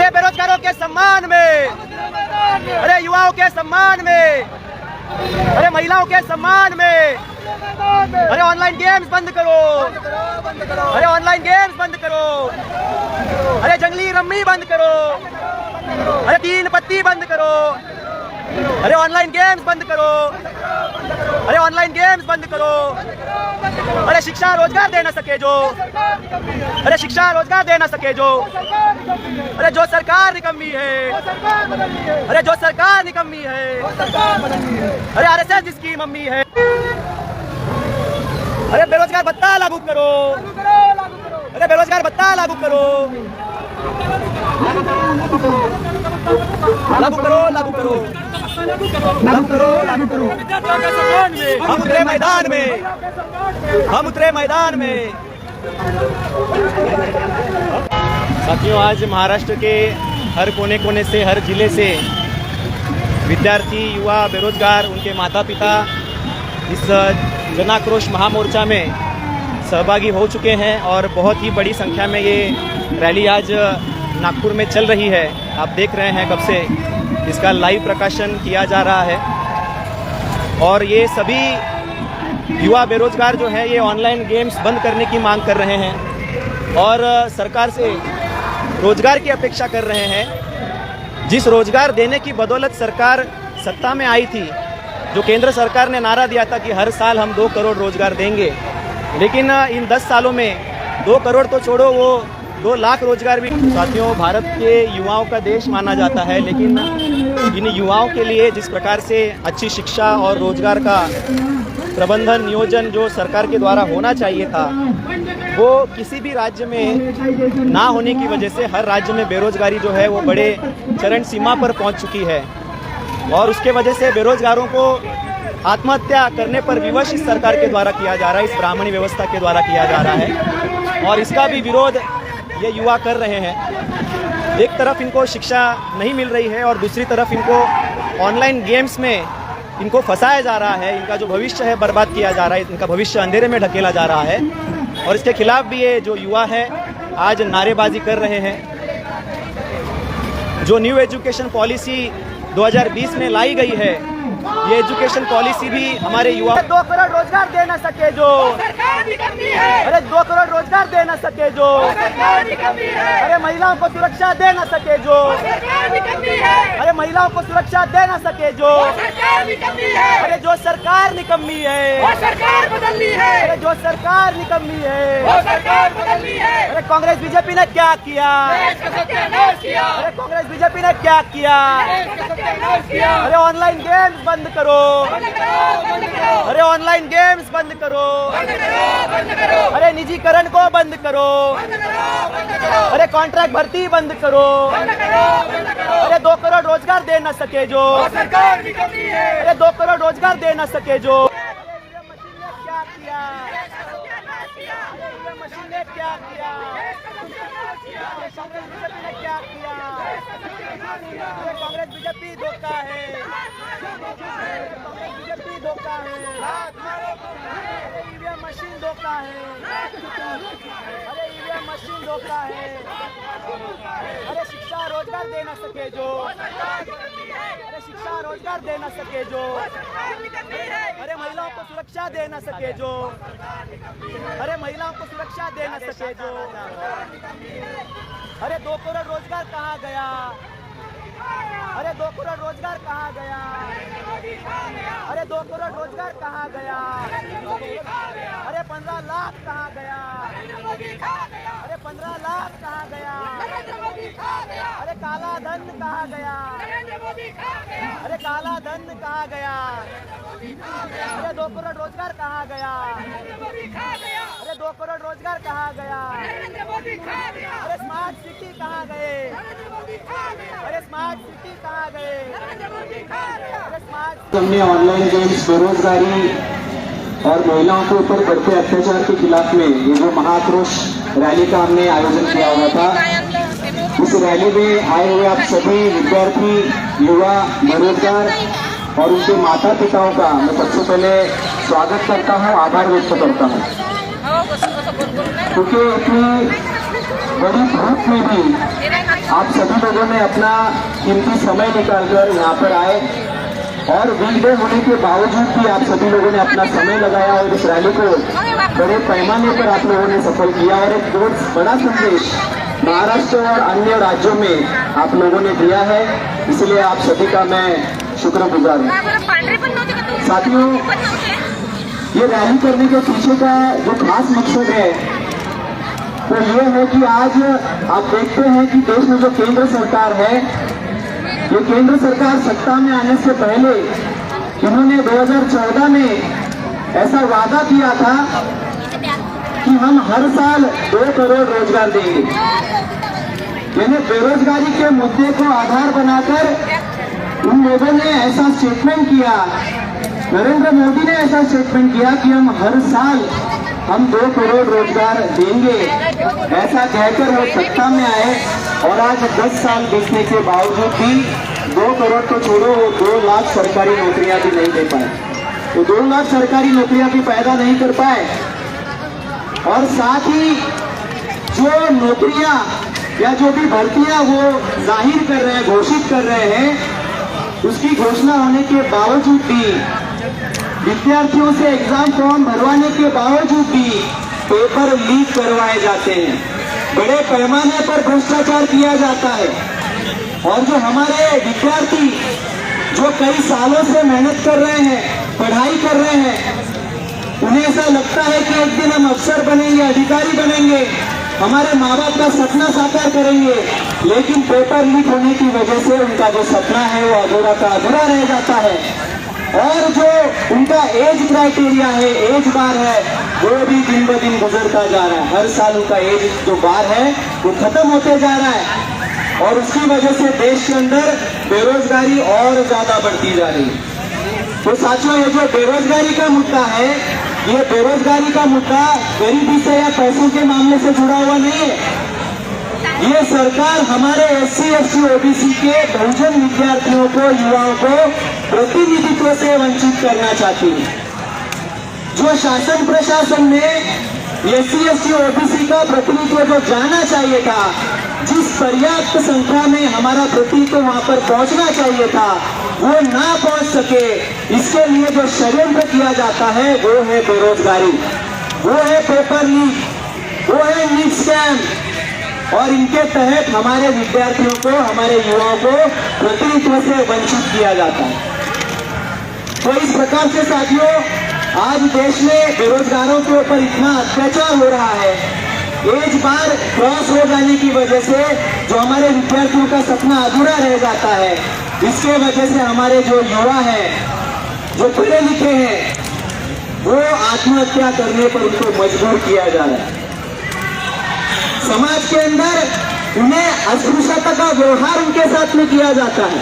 अरे बेरोजगारों के सम्मान में, अरे युवाओं के सम्मान में, अरे महिलाओं के सम्मान में, अरे ऑनलाइन गेम्स बंद करो, अरे ऑनलाइन गेम्स बंद करो, अरे जंगली रम्मी बंद करो, अरे तीन पत्ती बंद करो, अरे ऑनलाइन गेम्स बंद करो, अरे ऑनलाइन गेम्स बंद करो, अरे शिक्षा रोजगार दे ना सके जो, अरे शिक्षा रोजगार दे ना सके जो, अरे जो सरकार निकम्मी है, अरे जो सरकार निकम्मी है, अरे आरएसएस जिसकी मम्मी है। अरे बेरोजगार भत्ता लागू करो, अरे बेरोजगार भत्ता लागू करो, लागू करो, लागू करो, लागू करो, लागू करो। हम उतरे मैदान में, हम उतरे मैदान में। साथियों, आज महाराष्ट्र के हर कोने कोने से, हर जिले से विद्यार्थी, युवा, बेरोजगार, उनके माता पिता इस जनाक्रोश महामोर्चा में सहभागी हो चुके हैं और बहुत ही बड़ी संख्या में ये रैली आज नागपुर में चल रही है। आप देख रहे हैं कब से इसका लाइव प्रकाशन किया जा रहा है और ये सभी युवा बेरोजगार जो है ये ऑनलाइन गेम्स बंद करने की मांग कर रहे हैं और सरकार से रोजगार की अपेक्षा कर रहे हैं। जिस रोजगार देने की बदौलत सरकार सत्ता में आई थी, जो केंद्र सरकार ने नारा दिया था कि हर साल हम 2 करोड़ रोजगार देंगे, लेकिन इन 10 सालों में 2 करोड़ तो छोड़ो, वो 2 लाख रोजगार भी। साथियों, भारत के युवाओं का देश माना जाता है, लेकिन इन युवाओं के लिए जिस प्रकार से अच्छी शिक्षा और रोजगार का प्रबंधन नियोजन जो सरकार के द्वारा होना चाहिए था, वो किसी भी राज्य में ना होने की वजह से हर राज्य में बेरोजगारी जो है वो बड़े चरम सीमा पर पहुंच चुकी है और उसके वजह से बेरोजगारों को आत्महत्या करने पर विवश इस सरकार के द्वारा किया जा रहा है, इस ब्राह्मणी व्यवस्था के द्वारा किया जा रहा है और इसका भी विरोध ये युवा कर रहे हैं। एक तरफ इनको शिक्षा नहीं मिल रही है और दूसरी तरफ इनको ऑनलाइन गेम्स में इनको फंसाया जा रहा है, इनका जो भविष्य है बर्बाद किया जा रहा है, इनका भविष्य अंधेरे में ढकेला जा रहा है और इसके खिलाफ भी ये जो युवा है आज नारेबाजी कर रहे हैं। जो न्यू एजुकेशन पॉलिसी 2020 में लाई गई है, ये एजुकेशन पॉलिसी भी हमारे युवा 2 करोड़ रोजगार दे ना सके जो, अरे 2 करोड़ रोजगार दे ना सके जो, अरे महिलाओं को सुरक्षा दे ना सके जो, अरे महिलाओं को सुरक्षा दे ना सके जो, अरे जो सरकार निकम्मी है, अरे जो सरकार निकम्मी है, अरे कांग्रेस बीजेपी ने क्या किया, अरे कांग्रेस बीजेपी ने क्या किया, अरे ऑनलाइन गेम्स बंद करो, अरे ऑनलाइन गेम्स बंद करो, अरे निजीकरण को बंद करो, अरे कॉन्ट्रैक्ट भर्ती बंद करो, अरे 2 करोड़ रोजगार दे ना सके जो, अरे 2 करोड़ रोजगार दे ना सके जो। क्या किया, मशीन ने क्या किया, क्या किया, कांग्रेस बीजेपी धोखा है, कांग्रेस बीजेपी धोखा है, अरे ईवीएम मशीन धोखा है, अरे ईवीएम मशीन धोखा है, अरे शिक्षा रोजगार दे ना सके जो, अरे शिक्षा रोजगार दे ना सके जो, अरे महिलाओं को सुरक्षा दे ना सके जो, अरे महिलाओं को सुरक्षा दे ना सके जो, अरे 2 करोड़ रोजगार कहाँ गया, अरे 2 करोड़ रोजगार कहाँ गया, अरे 2 करोड़ रोजगार कहाँ गया, अरे 15 लाख कहाँ गया, अरे 15 लाख कहाँ गया, अरे काला धन कहाँ गया, अरे काला धन कहाँ गया, अरे 2 करोड़ रोजगार कहाँ गया, अरे 2 करोड़ रोजगार कहाँ गया, अरे स्मार्ट सिटी कहाँ गए, अरे स्मार्ट सिटी कहाँ गए, अरे स्मार्ट। हमने ऑनलाइन गेम्स, बेरोजगारी और महिलाओं के ऊपर बढ़ते अत्याचार के खिलाफ में ये जो महाआक्रोश रैली का हमने आयोजन किया हुआ था। इस रैली में आए हुए आप सभी विद्यार्थी, युवा, बेरोजगार और उनके माता पिताओं का मैं सबसे पहले स्वागत करता हूँ, आभार व्यक्त करता हूँ, क्योंकि इतनी बड़ी धूप में भी आप सभी लोगों ने अपना कीमती समय निकालकर यहाँ पर आए और वीकडे होने के बावजूद भी आप सभी लोगों ने अपना समय लगाया और इस रैली को बड़े पैमाने पर आप लोगों ने सफल किया और एक बहुत बड़ा संदेश महाराष्ट्र और अन्य राज्यों में आप लोगों ने दिया है, इसलिए आप सभी का मैं शुक्रगुजार हूँ। साथियों, ये रैली करने के पीछे का जो खास मकसद है वो ये है कि आज आप देखते हैं कि देश में जो केंद्र सरकार है, ये केंद्र सरकार सत्ता में आने से पहले इन्होंने 2014 में ऐसा वादा किया था कि हम हर साल 2 करोड़ रोजगार देंगे। यानी बेरोजगारी के मुद्दे को आधार बनाकर उन लोगों ने ऐसा स्टेटमेंट किया, नरेंद्र मोदी ने ऐसा स्टेटमेंट किया कि हम हर साल हम 2 करोड़ रोजगार देंगे। ऐसा कहकर वो सत्ता में आए और आज 10 साल बीतने के बावजूद भी 2 करोड़ तो छोड़ो, वो 2 लाख सरकारी नौकरियां भी नहीं दे पाए। वो 2 लाख सरकारी नौकरियां भी पैदा नहीं कर पाए और साथ ही जो नौकरियां या जो भी भर्तियां वो जाहिर कर रहे हैं, घोषित कर रहे हैं, उसकी घोषणा होने के बावजूद भी विद्यार्थियों से एग्जाम फॉर्म भरवाने के बावजूद भी पेपर लीक करवाए जाते हैं, बड़े पैमाने पर भ्रष्टाचार किया जाता है। और जो हमारे विद्यार्थी जो कई सालों से मेहनत कर रहे हैं, पढ़ाई कर रहे हैं, उन्हें ऐसा लगता है कि एक दिन हम अफसर बनेंगे, अधिकारी बनेंगे, हमारे माँ बाप का सपना साकार करेंगे, लेकिन पेपर लीक होने की वजह से उनका जो सपना है वो अधूरा का अधूरा रह जाता है और जो उनका एज क्राइटेरिया है, एज बार है, वो भी दिन ब दिन गुजरता जा रहा है। हर साल उनका एज जो बार है वो खत्म होते जा रहा है और उसकी वजह से देश के अंदर बेरोजगारी और ज्यादा बढ़ती जा रही है। तो साथियों, ये जो बेरोजगारी का मुद्दा है, ये बेरोजगारी का मुद्दा गरीबी से या पैसों के मामले से जुड़ा हुआ नहीं है। ये सरकार हमारे SC, ST, OBC के बहुजन विद्यार्थियों को, युवाओं को प्रतिनिधित्व से वंचित करना चाहती है। जो शासन प्रशासन में SC, ST, OBC का प्रतिनिधित्व जो जाना चाहिए था, जिस पर्याप्त संख्या में हमारा प्रतिनिधित्व वहां पर पहुंचना चाहिए था, वो ना पहुंच सके, इसके लिए जो षड्यंत्र किया जाता है वो है बेरोजगारी, वो है पेपर लीक, वो है नीट स्कैम और इनके तहत हमारे विद्यार्थियों को, हमारे युवाओं को प्रतिनिधित्व से वंचित किया जाता है। तो इस प्रकार से साथियों, आज देश में बेरोजगारों के ऊपर इतना अत्याचार हो रहा है, एज बार क्रॉस हो जाने की वजह से जो हमारे विद्यार्थियों का सपना अधूरा रह जाता है, इसके वजह से हमारे जो युवा है, जो पढ़े लिखे हैं, वो आत्महत्या करने पर उनको मजबूर किया जा रहा है। समाज के अंदर उन्हें अस्पृश्यता का व्यवहार उनके साथ में किया जाता है।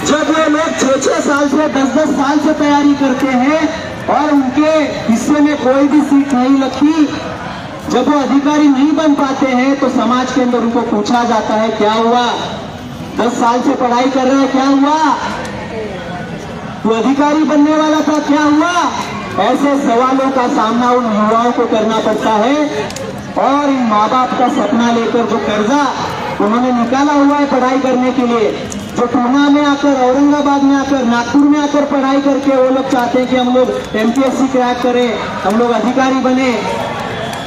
जब वो लोग 6-6 साल से 10-10 साल से तैयारी करते हैं और उनके हिस्से में कोई भी सीट नहीं लगती, जब वो अधिकारी नहीं बन पाते हैं तो समाज के अंदर उनको पूछा जाता है, क्या हुआ, 10 साल से पढ़ाई कर रहे हैं, क्या हुआ, तो अधिकारी बनने वाला था, क्या हुआ। ऐसे सवालों का सामना उन युवाओं को करना पड़ता है और इन माँ बाप का सपना लेकर जो कर्जा उन्होंने निकाला हुआ है पढ़ाई करने के लिए, जो पूना में आकर, औरंगाबाद में आकर, नागपुर में आकर पढ़ाई करके वो लोग चाहते हैं कि हम लोग MPSC क्रैक करें, हम लोग अधिकारी बने,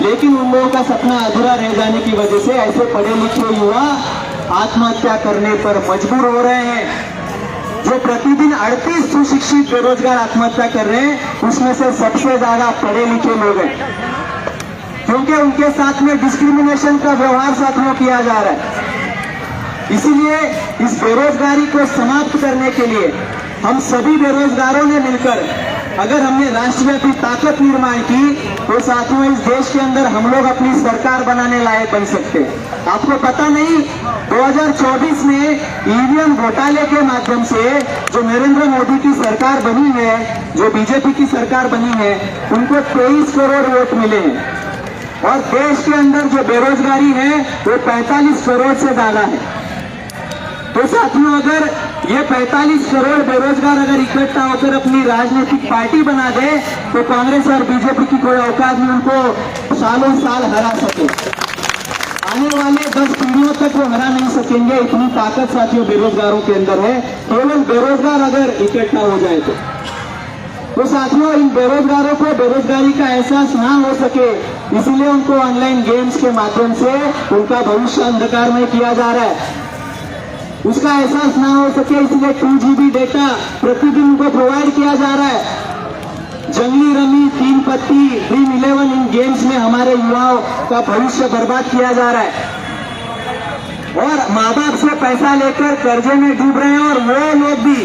लेकिन उन लोगों का सपना अधूरा रह जाने की वजह से ऐसे पढ़े लिखे युवा आत्महत्या करने पर मजबूर हो रहे हैं। जो प्रतिदिन 38 सुशिक्षित बेरोजगार आत्महत्या कर रहे हैं, उसमें से सबसे ज्यादा पढ़े लिखे लोग हैं, क्योंकि उनके साथ में डिस्क्रिमिनेशन का व्यवहार साथियों किया जा रहा है। इसीलिए इस बेरोजगारी को समाप्त करने के लिए हम सभी बेरोजगारों ने मिलकर अगर हमने राष्ट्रव्यापी ताकत निर्माण की तो साथियों, इस देश के अंदर हम लोग अपनी सरकार बनाने लायक बन सकते हैं। आपको पता नहीं, 2024 में EVM घोटाले के माध्यम से जो नरेंद्र मोदी की सरकार बनी है, जो बीजेपी की सरकार बनी है, उनको 23 करोड़ वोट मिले हैं और देश के अंदर जो बेरोजगारी है वो 45 करोड़ से ज्यादा है। तो साथियों, अगर ये 45 करोड़ बेरोजगार अगर इकट्ठा होकर अपनी राजनीतिक पार्टी बना दे तो कांग्रेस और बीजेपी की कोई औकात नहीं उनको सालों साल हरा सके। आने वाले 10 पीढ़ियों तक वो हरा नहीं सकेंगे। इतनी ताकत साथियों बेरोजगारों के अंदर है, केवल बेरोजगार अगर इकट्ठा हो जाए तो साथियों इन बेरोजगारों को बेरोजगारी का एहसास ना हो सके, इसलिए उनको ऑनलाइन गेम्स के माध्यम से उनका भविष्य अंधकार में किया जा रहा है। उसका एहसास ना हो सके इसलिए 2 GB डेटा प्रतिदिन उनको प्रोवाइड किया जा रहा है। जंगली रमी, 3 पत्ती, ड्रीम 11 इन गेम्स में हमारे युवाओं का भविष्य बर्बाद किया जा रहा है और माँ बाप से पैसा लेकर कर्जे में डूब रहे हैं। और वो लोग भी,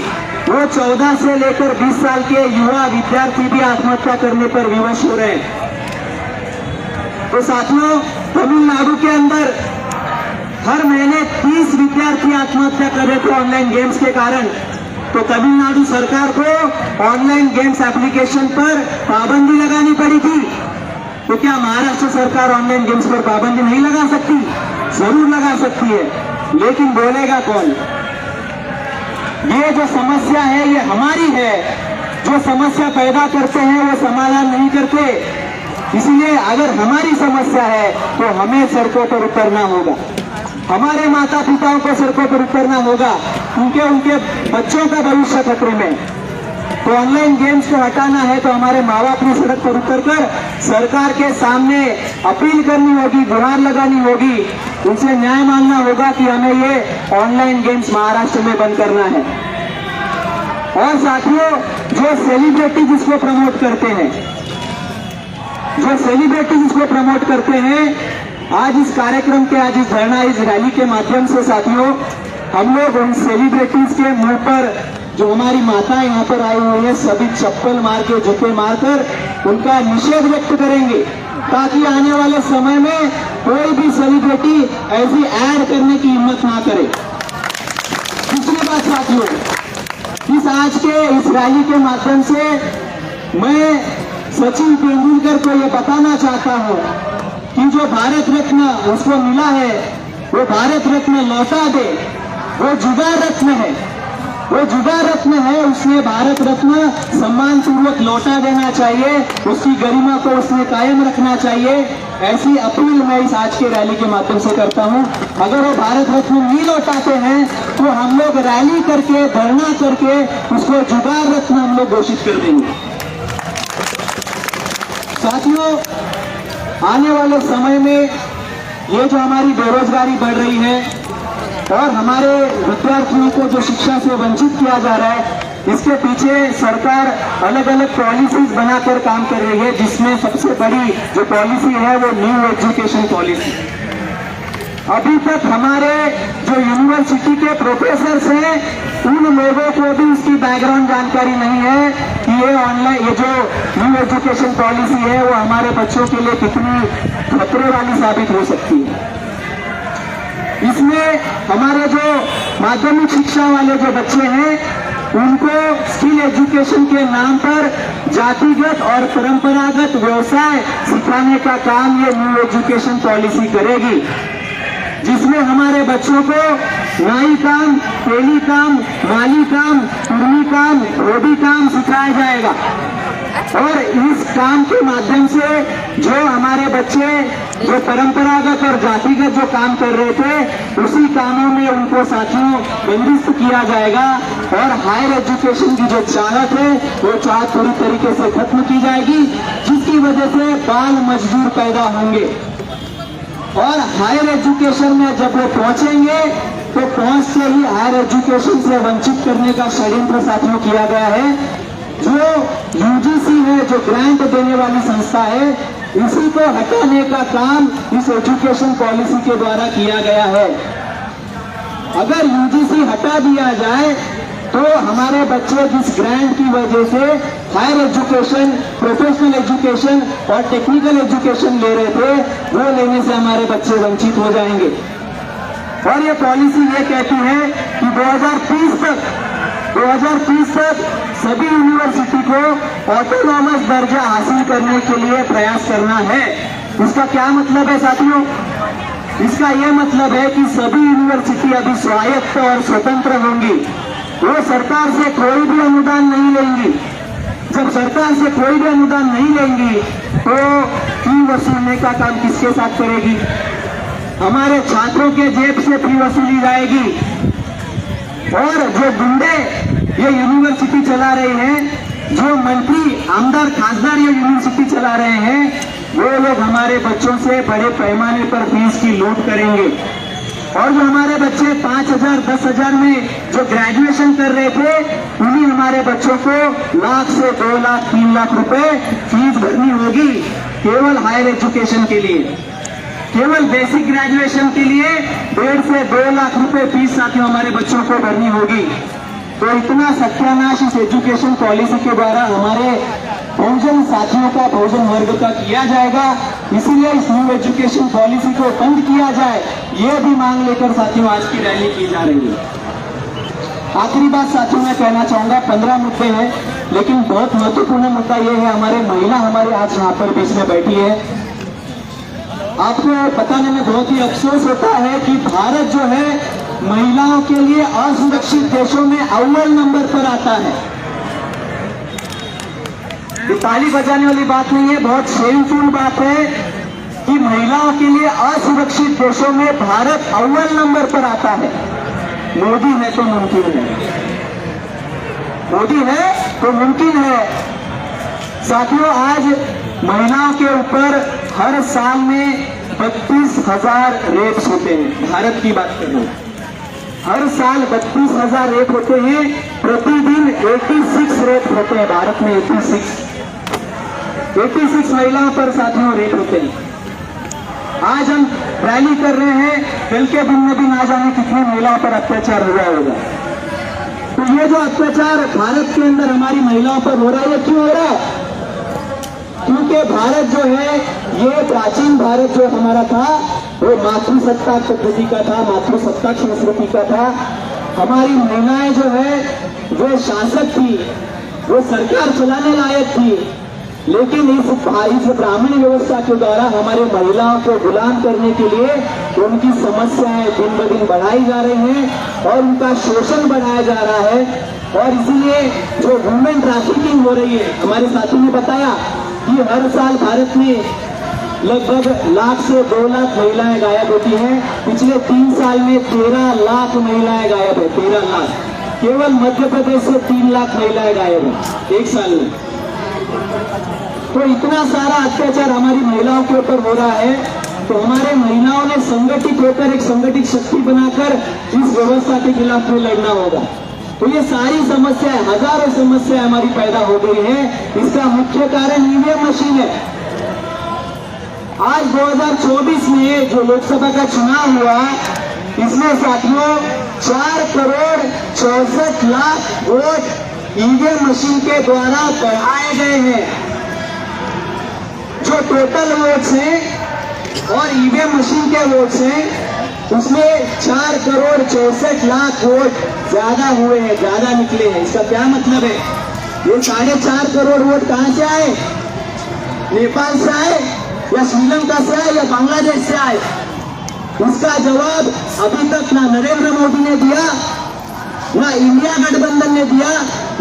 वो 14 से लेकर 20 साल के युवा विद्यार्थी भी आत्महत्या करने पर विवश हो रहे हैं। तो साथियों तमिलनाडु के अंदर हर महीने 30 विद्यार्थी आत्महत्या कर रहे थे ऑनलाइन गेम्स के कारण। तो तमिलनाडु सरकार को ऑनलाइन गेम्स एप्लीकेशन पर पाबंदी लगानी पड़ी थी। तो क्या महाराष्ट्र सरकार ऑनलाइन गेम्स पर पाबंदी नहीं लगा सकती? जरूर लगा सकती है, लेकिन बोलेगा कौन? ये जो समस्या है ये हमारी है। जो समस्या पैदा करते हैं वो समाधान नहीं करते। इसलिए अगर हमारी समस्या है तो हमें सड़कों पर उतरना होगा, हमारे माता पिताओं को सड़कों पर उतरना होगा, क्योंकि उनके बच्चों का भविष्य खतरे में। तो ऑनलाइन गेम्स को हटाना है तो हमारे माँ बाप ने सड़क पर उतरकर सरकार के सामने अपील करनी होगी, गुहार लगानी होगी, उनसे न्याय मांगना होगा कि हमें ये ऑनलाइन गेम्स महाराष्ट्र में बंद करना है। और साथियों जो सेलिब्रिटी जिसको प्रमोट करते हैं, आज इस कार्यक्रम के, आज इस धरना, इस रैली के माध्यम से साथियों हम लोग उन सेलिब्रिटीज के मुंह पर, जो हमारी माताएं यहाँ पर आई हुई है, सभी चप्पल मार के, जूते मारकर उनका निषेध व्यक्त करेंगे, ताकि आने वाले समय में कोई भी सेलिब्रिटी ऐसी ऐड करने की हिम्मत ना करे। दूसरी बात साथियों, इस आज के इस रैली के माध्यम से मैं सचिन तेंदुलकर को यह बताना चाहता हूँ कि जो भारत रत्न उसको मिला है वो भारत रत्न लौटा दे। वो जुगाड़ रत्न है, वो जुगाड़ रत्न है, उसने भारत रत्न सम्मान पूर्वक लौटा देना चाहिए, उसकी गरिमा को उसने कायम रखना चाहिए। ऐसी अपील मैं इस आज के रैली के माध्यम से करता हूं। अगर वो भारत रत्न नहीं लौटाते हैं तो हम लोग रैली करके, धरना करके उसको जुगाड़ रत्न हम लोग घोषित कर देंगे। साथियों आने वाले समय में ये जो हमारी बेरोजगारी बढ़ रही है और हमारे विद्यार्थियों को जो शिक्षा से वंचित किया जा रहा है, इसके पीछे सरकार अलग अलग पॉलिसीज बनाकर काम कर रही है, जिसमें सबसे बड़ी जो पॉलिसी है वो न्यू एजुकेशन पॉलिसी। अभी तक हमारे जो यूनिवर्सिटी के प्रोफेसर हैं उन लोगों को भी इसकी बैकग्राउंड जानकारी नहीं है कि ये ऑनलाइन, ये जो न्यू एजुकेशन पॉलिसी है वो हमारे बच्चों के लिए कितनी खतरे वाली साबित हो सकती है। इसमें हमारे जो माध्यमिक शिक्षा वाले जो बच्चे हैं उनको स्किल एजुकेशन के नाम पर जातिगत और परंपरागत व्यवसाय सिखाने का काम ये न्यू एजुकेशन पॉलिसी करेगी, जिसमें हमारे बच्चों को नाई काम, तेली काम, माली काम, कुर्मी काम, धोबी काम सिखाया जाएगा। और इस काम के माध्यम से जो हमारे बच्चे जो परंपरागत और जातिगत जो काम कर रहे थे उसी कामों में उनको साथियों बंदिश किया जाएगा और हायर एजुकेशन की जो चाहत है वो चाहत पूरी तरीके से खत्म की जाएगी, जिसकी वजह से बाल मजदूर पैदा होंगे। और हायर एजुकेशन में जब वो पहुंचेंगे तो पहुंचते ही हायर एजुकेशन से वंचित करने का षड्यंत्र साथियों किया गया है। जो यूजीसी है, जो ग्रांट देने वाली संस्था है, इसी को हटाने का काम इस एजुकेशन पॉलिसी के द्वारा किया गया है। अगर यूजीसी हटा दिया जाए तो हमारे बच्चे जिस ग्रांट की वजह से हायर एजुकेशन, प्रोफेशनल एजुकेशन और टेक्निकल एजुकेशन ले रहे थे वो लेने से हमारे बच्चे वंचित हो जाएंगे। और ये पॉलिसी ये कहती है कि 2030 तक सभी यूनिवर्सिटी को ऑटोनॉमस दर्जा हासिल करने के लिए प्रयास करना है। इसका क्या मतलब है साथियों? इसका यह मतलब है कि सभी यूनिवर्सिटी अभी स्वायत्त और स्वतंत्र होंगी, वो सरकार से कोई भी अनुदान नहीं लेंगी। जब सरकार से कोई भी अनुदान नहीं लेंगी तो फी वसूलने का काम किसके साथ करेगी? हमारे छात्रों के जेब से फी वसूली जाएगी। और जो गुंडे ये यूनिवर्सिटी चला रहे हैं, जो मंत्री आमदार खासदार ये यूनिवर्सिटी चला रहे हैं, वो लोग हमारे बच्चों से बड़े पैमाने पर फीस की लूट करेंगे। और जो हमारे बच्चे 5,000 10,000 में जो ग्रेजुएशन कर रहे थे, उन्हीं हमारे बच्चों को लाख से 2 लाख 3 लाख रुपए फीस भरनी होगी केवल हायर एजुकेशन के लिए। केवल बेसिक ग्रेजुएशन के लिए 1.5 से 2 लाख रुपए फीस साथियों हमारे बच्चों को भरनी होगी। तो इतना सत्यानाश इस एजुकेशन पॉलिसी के द्वारा हमारे बहुजन साथियों का, बहुजन वर्ग का किया जाएगा। इसीलिए इस न्यू एजुकेशन पॉलिसी को बंद किया जाए, ये भी मांग लेकर साथियों आज की रैली की जा रही है। आखिरी बात साथियों मैं कहना चाहूंगा, 15 मुद्दे हैं, लेकिन बहुत महत्वपूर्ण मुद्दा ये है, हमारे महिला हमारे आज यहाँ पर बीच में बैठी है। आपको बताने में बहुत ही अफसोस होता है कि भारत जो है महिलाओं के लिए असुरक्षित देशों में अव्वल नंबर पर आता है। ये ताली बजाने वाली बात नहीं है, बहुत शेमफुल बात है कि महिलाओं के लिए असुरक्षित देशों में भारत अव्वल नंबर पर आता है। मोदी है तो मुमकिन है, मोदी है तो मुमकिन है। साथियों, आज महिलाओं के ऊपर हर साल में 32,000 रेप्स होते हैं। भारत की बात कर रहा हूं, हर साल 32,000 रेप होते हैं। प्रतिदिन 86 रेप होते हैं भारत में। 86 महिलाओं पर साथियों रेप होते हैं। आज हम रैली कर रहे हैं, कल के दिन में भी ना जाने कितनी महिलाओं पर अत्याचार हुआ होगा। तो ये जो अत्याचार भारत के अंदर हमारी महिलाओं पर हो रहा है, ये क्यों हो रहा है? क्योंकि भारत जो है, ये प्राचीन भारत जो हमारा था, वो मातृसत्ता पद्धति का था, मातृसत्ता संस्कृति का था। हमारी महिलाएं जो है वो शासक थी, वो सरकार चलाने लायक थी। लेकिन इस ब्राह्मण व्यवस्था के द्वारा हमारे महिलाओं को गुलाम करने के लिए उनकी समस्याएं दिन ब दिन बढ़ाई जा रही हैं और उनका शोषण बढ़ाया जा रहा है। और इसीलिए जो वुमेन ट्रैफिकिंग हो रही है, हमारे साथी ने बताया कि हर साल भारत में लगभग 1 लाख से 2 लाख महिलाएं गायब होती हैं। पिछले 3 साल में 13 लाख महिलाएं गायब है। 13 लाख केवल मध्य प्रदेश से 3 लाख महिलाएं गायब है 1 साल में। तो इतना सारा अत्याचार हमारी महिलाओं के ऊपर हो रहा है, तो हमारे महिलाओं ने संगठित होकर एक संगठित शक्ति बनाकर इस व्यवस्था के खिलाफ में लड़ना होगा। तो ये सारी समस्याएं, हजारों समस्याएं हमारी पैदा हो गई है। इसका मुख्य कारण ईवीएम मशीन है। आज 2024 में जो लोकसभा का चुनाव हुआ, इसमें साथियों 4 crore 64 lakh vote EVM machine के द्वारा बढ़ाए गए हैं। जो टोटल वोट्स हैं और ईवीएम मशीन के वोट्स हैं, उसमें 4 करोड़ 64 लाख वोट ज्यादा हुए हैं, ज्यादा निकले हैं। इसका क्या मतलब है? ये 4.5 करोड़ वोट कहां से आए? नेपाल से आए या श्रीलंका से आए या बांग्लादेश से आए? इसका जवाब अभी तक ना नरेंद्र मोदी ने दिया, ना इंडिया गठबंधन ने दिया,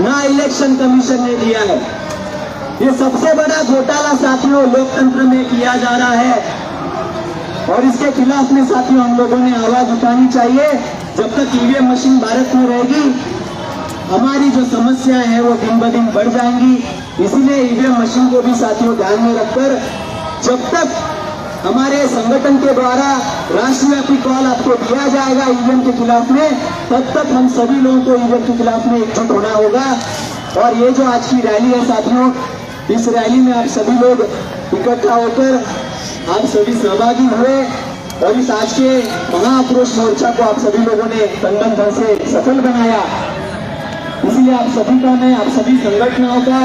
ना इलेक्शन कमीशन ने दिया है। ये सबसे बड़ा घोटाला साथियों लोकतंत्र में किया जा रहा है और इसके खिलाफ में साथियों हम लोगों ने आवाज उठानी चाहिए। जब तक ईवीएम मशीन भारत में रहेगी, हमारी जो समस्याएं हैं वो दिन ब दिन बढ़ जाएंगी। इसीलिए ईवीएम मशीन को भी साथियों ध्यान में रखकर, जब तक हमारे संगठन के द्वारा राष्ट्रव्यापी कॉल आपको दिया जाएगा ईवीएम के खिलाफ में, तब तक हम सभी लोगों को ईवीएम के खिलाफ में एकजुट होना होगा। और ये जो आज की रैली है साथियों, इस रैली में आप सभी लोग इकट्ठा होकर आप सभी सहभागी हुए और इस आज के महाआक्रोश मोर्चा को आप सभी लोगों ने तन धन से सफल बनाया। इसलिए आप सभी का, मैं आप सभी संगठनों का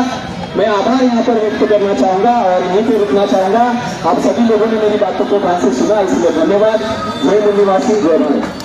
मैं आभार यहाँ पर व्यक्त करना चाहूंगा और यहीं पे रुकना चाहूंगा। आप सभी लोगों ने मेरी बातों को ध्यान से सुना, इसलिए धन्यवाद। जय मूल निवासी, जय भारत।